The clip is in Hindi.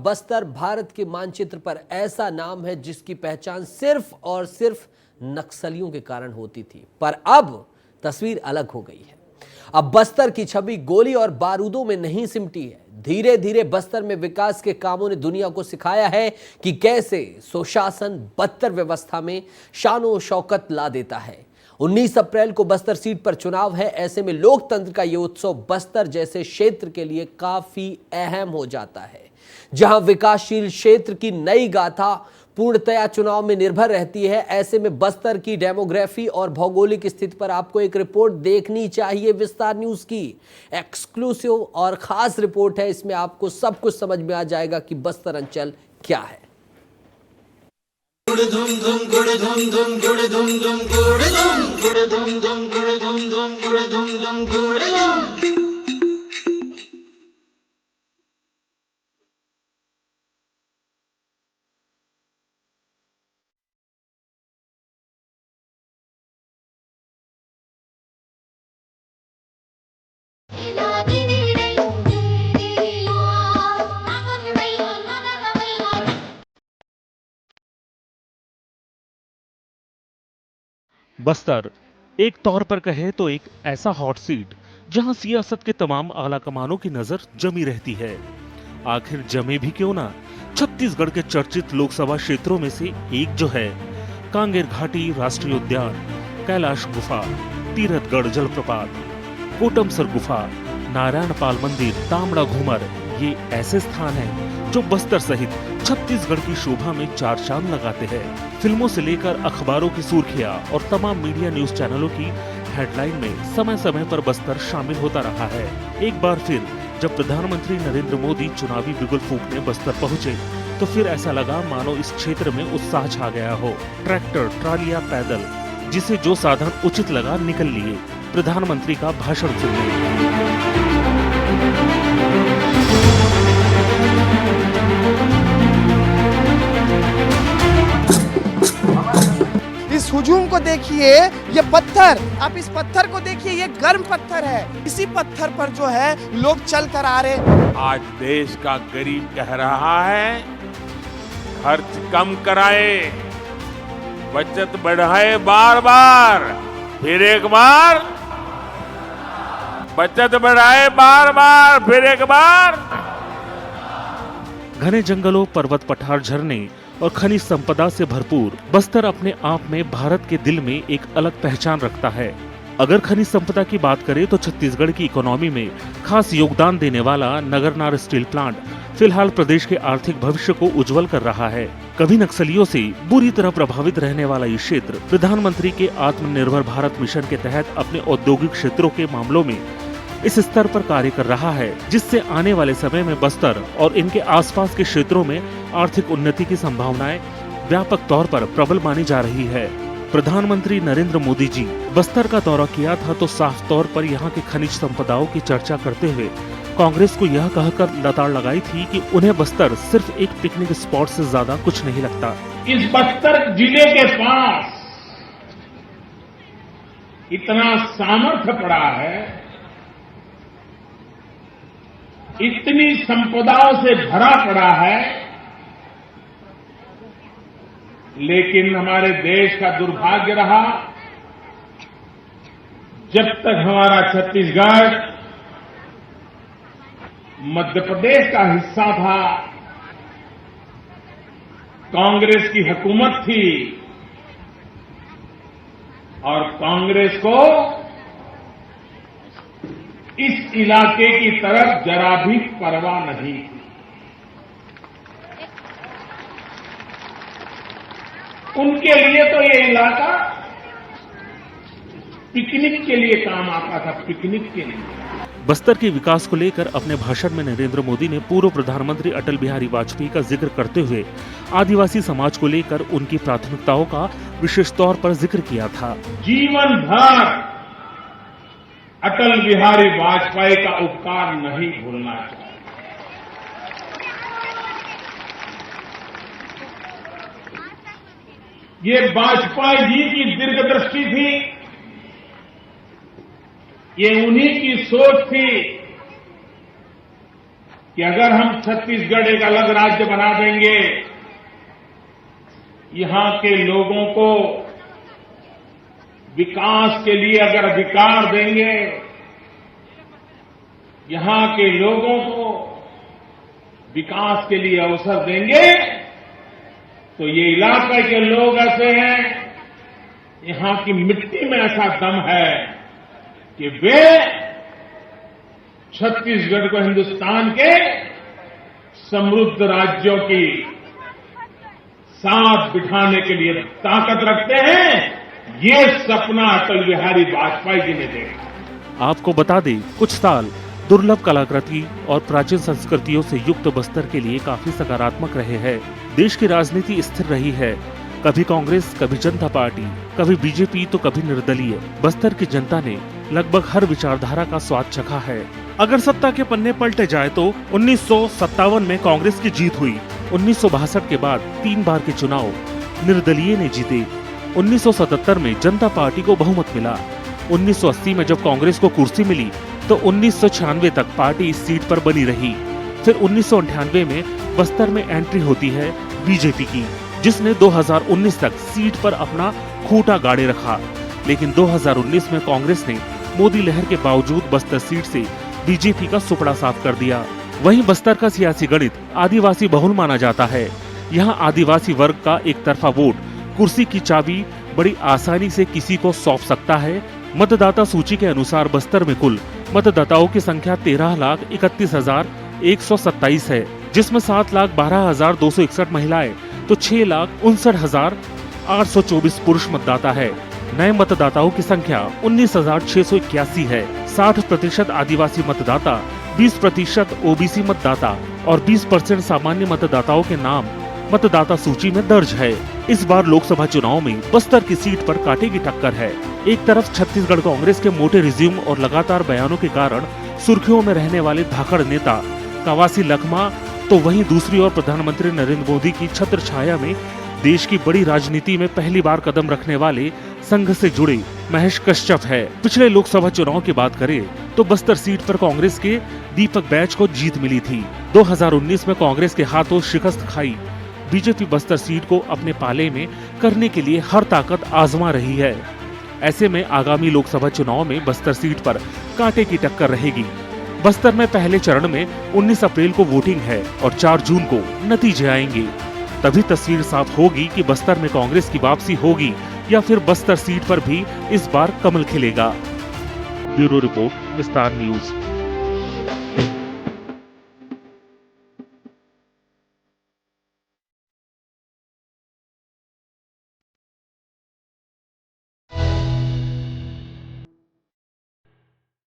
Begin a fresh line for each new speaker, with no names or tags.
बस्तर भारत के मानचित्र पर ऐसा नाम है जिसकी पहचान सिर्फ और सिर्फ नक्सलियों के कारण होती थी, पर अब तस्वीर अलग हो गई है। अब बस्तर की छवि गोली और बारूदों में नहीं सिमटी है। धीरे धीरे बस्तर में विकास के कामों ने दुनिया को सिखाया है कि कैसे सुशासन बदतर व्यवस्था में शानो शौकत ला देता है। 19 अप्रैल को बस्तर सीट पर चुनाव है। ऐसे में लोकतंत्र का ये उत्सव बस्तर जैसे क्षेत्र के लिए काफी अहम हो जाता है, जहां विकासशील क्षेत्र की नई गाथा पूर्णतया चुनाव में निर्भर रहती है। ऐसे में बस्तर की डेमोग्राफी और भौगोलिक स्थिति पर आपको एक रिपोर्ट देखनी चाहिए। विस्तार न्यूज की एक्सक्लूसिव और खास रिपोर्ट है। इसमें आपको सब कुछ समझ में आ जाएगा कि बस्तर अंचल क्या है।
बस्तर एक तौर पर कहे तो एक ऐसा हॉट सीट जहां सियासत के तमाम आला कमानों की नजर जमी रहती है। आखिर जमे भी क्यों ना, छत्तीसगढ़ के चर्चित लोकसभा क्षेत्रों में से एक जो है कांगेर घाटी राष्ट्रीय उद्यान, कैलाश गुफा, तीरथगढ़ जलप्रपात, कोटमसर गुफा, नारायणपाल मंदिर, तामड़ा घूमर, ये ऐसे स्थान हैं जो बस्तर सहित छत्तीसगढ़ की शोभा में चार चांद लगाते हैं। फिल्मों से लेकर अखबारों की सुर्खियां और तमाम मीडिया न्यूज चैनलों की हेडलाइन में समय समय पर बस्तर शामिल होता रहा है। एक बार फिर जब प्रधानमंत्री नरेंद्र मोदी चुनावी बिगुल फूंकने बस्तर पहुंचे तो फिर ऐसा लगा मानो इस क्षेत्र में उत्साह छा गया हो। ट्रैक्टर, ट्रालियां, पैदल, जिसे जो साधन उचित लगा निकल लिए प्रधानमंत्री का भाषण सुनने।
इस हुजूम को देखिए, ये पत्थर, आप इस पत्थर को देखिए, ये गर्म पत्थर है। इसी पत्थर पर जो है लोग चल कर आ रहे।
आज देश का गरीब कह रहा है खर्च कम कराए, बचत बढ़ाए, बार बार फिर एक बार बचत बढ़ाए, बार बार फिर एक बार।
घने जंगलों, पर्वत, पठार, झरने और खनिज संपदा से भरपूर बस्तर अपने आप में भारत के दिल में एक अलग पहचान रखता है। अगर खनिज संपदा की बात करें तो छत्तीसगढ़ की इकोनॉमी में खास योगदान देने वाला नगरनार स्टील प्लांट फिलहाल प्रदेश के आर्थिक भविष्य को उज्जवल कर रहा है। कभी नक्सलियों से बुरी तरह प्रभावित रहने वाला ये क्षेत्र प्रधानमंत्री के आत्मनिर्भर भारत मिशन के तहत अपने औद्योगिक क्षेत्रों के मामलों में इस स्तर पर कार्य कर रहा है, जिससे आने वाले समय में बस्तर और इनके आसपास के क्षेत्रों में आर्थिक उन्नति की संभावनाएं व्यापक तौर पर प्रबल मानी जा रही है। प्रधानमंत्री नरेंद्र मोदी जी बस्तर का दौरा किया था तो साफ तौर पर यहाँ के खनिज संपदाओं की चर्चा करते हुए कांग्रेस को यह कहकर लताड़ लगाई थी कि उन्हें बस्तर सिर्फ एक पिकनिक स्पॉट से ज्यादा कुछ नहीं लगता।
इस बस्तर जिले के पास इतना सामर्थ्य पड़ा है, इतनी संपदाओं से भरा पड़ा है, लेकिन हमारे देश का दुर्भाग्य रहा जब तक हमारा छत्तीसगढ़ मध्य प्रदेश का हिस्सा था, कांग्रेस की हुकूमत थी और कांग्रेस को इस इलाके की तरफ जरा भी परवाह नहीं थी। उनके लिए तो ये इलाका पिकनिक के लिए काम आता था, पिकनिक के लिए।
बस्तर के विकास को लेकर अपने भाषण में नरेंद्र मोदी ने पूर्व प्रधानमंत्री अटल बिहारी वाजपेयी का जिक्र करते हुए आदिवासी समाज को लेकर उनकी प्राथमिकताओं का विशेष तौर पर जिक्र किया था।
जीवन भर अटल बिहारी वाजपेयी का उपकार नहीं भूलना चाहिए। ये वाजपेयी जी की दीर्घदृष्टि थी, ये उन्हीं की सोच थी कि अगर हम छत्तीसगढ़ एक अलग राज्य बना देंगे, यहां के लोगों को विकास के लिए अगर अधिकार देंगे, यहां के लोगों को विकास के लिए अवसर देंगे, तो ये इलाके के लोग ऐसे हैं, यहां की मिट्टी में ऐसा दम है कि वे छत्तीसगढ़ को हिंदुस्तान के समृद्ध राज्यों की साथ बिठाने के लिए ताकत रखते हैं। ये सपना अटल बिहारी वाजपेयी जी ने देखा।
आपको बता दें, कुछ साल दुर्लभ कलाकृति और प्राचीन संस्कृतियों से युक्त बस्तर के लिए काफी सकारात्मक रहे हैं। देश की राजनीति स्थिर रही है, कभी कांग्रेस, कभी जनता पार्टी, कभी बीजेपी तो कभी निर्दलीय। बस्तर की जनता ने लगभग हर विचारधारा का स्वाद चखा है। अगर सत्ता के पन्ने पलटे जाए तो 1957 में कांग्रेस की जीत हुई। 1962 के बाद 3 बार के चुनाव निर्दलीय ने जीते। 1977 में जनता पार्टी को बहुमत मिला। 1980 में जब कांग्रेस को कुर्सी मिली तो 1996 तक पार्टी इस सीट पर बनी रही। फिर 1998 में बस्तर में एंट्री होती है बीजेपी की, जिसने 2019 तक सीट पर अपना खूंटा गाड़े रखा। लेकिन 2019 में कांग्रेस ने मोदी लहर के बावजूद बस्तर सीट से बीजेपी का सुपड़ा साफ कर दिया। वहीं बस्तर का सियासी गणित आदिवासी बहुल माना जाता है। यहाँ आदिवासी वर्ग का एक तरफा वोट कुर्सी की चाबी बड़ी आसानी से किसी को सौंप सकता है। मतदाता सूची के अनुसार बस्तर में कुल मतदाताओं की संख्या 13,31,127 है, जिसमें 7,12,261 महिलाएं तो 6,59,824 पुरुष मतदाता है। नए मतदाताओं की संख्या 19,681 है। 60% आदिवासी मतदाता, 20% ओबीसी मतदाता और 20% सामान्य मतदाताओं के नाम मतदाता सूची में दर्ज है। इस बार लोकसभा चुनाव में बस्तर की सीट पर कांटे की टक्कर है। एक तरफ छत्तीसगढ़ कांग्रेस के मोटे रिज्यूम और लगातार बयानों के कारण सुर्खियों में रहने वाले धाकड़ नेता कवासी लखमा, तो वहीं दूसरी ओर प्रधानमंत्री नरेंद्र मोदी की छत्र छाया में देश की बड़ी राजनीति में पहली बार कदम रखने वाले संघ से जुड़े महेश कश्यप है। पिछले लोकसभा चुनाव की बात करें तो बस्तर सीट पर कांग्रेस के दीपक बैज को जीत मिली थी। 2019 में कांग्रेस के हाथों शिकस्त खाई बीजेपी बस्तर सीट को अपने पाले में करने के लिए हर ताकत आजमा रही है। ऐसे में आगामी लोकसभा चुनाव में बस्तर सीट पर कांटे की टक्कर रहेगी। बस्तर में पहले चरण में 19 अप्रैल को वोटिंग है और 4 जून को नतीजे आएंगे। तभी तस्वीर साफ होगी कि बस्तर में कांग्रेस की वापसी होगी या फिर बस्तर सीट पर भी इस बार कमल खिलेगा। ब्यूरो रिपोर्ट, विस्तार न्यूज।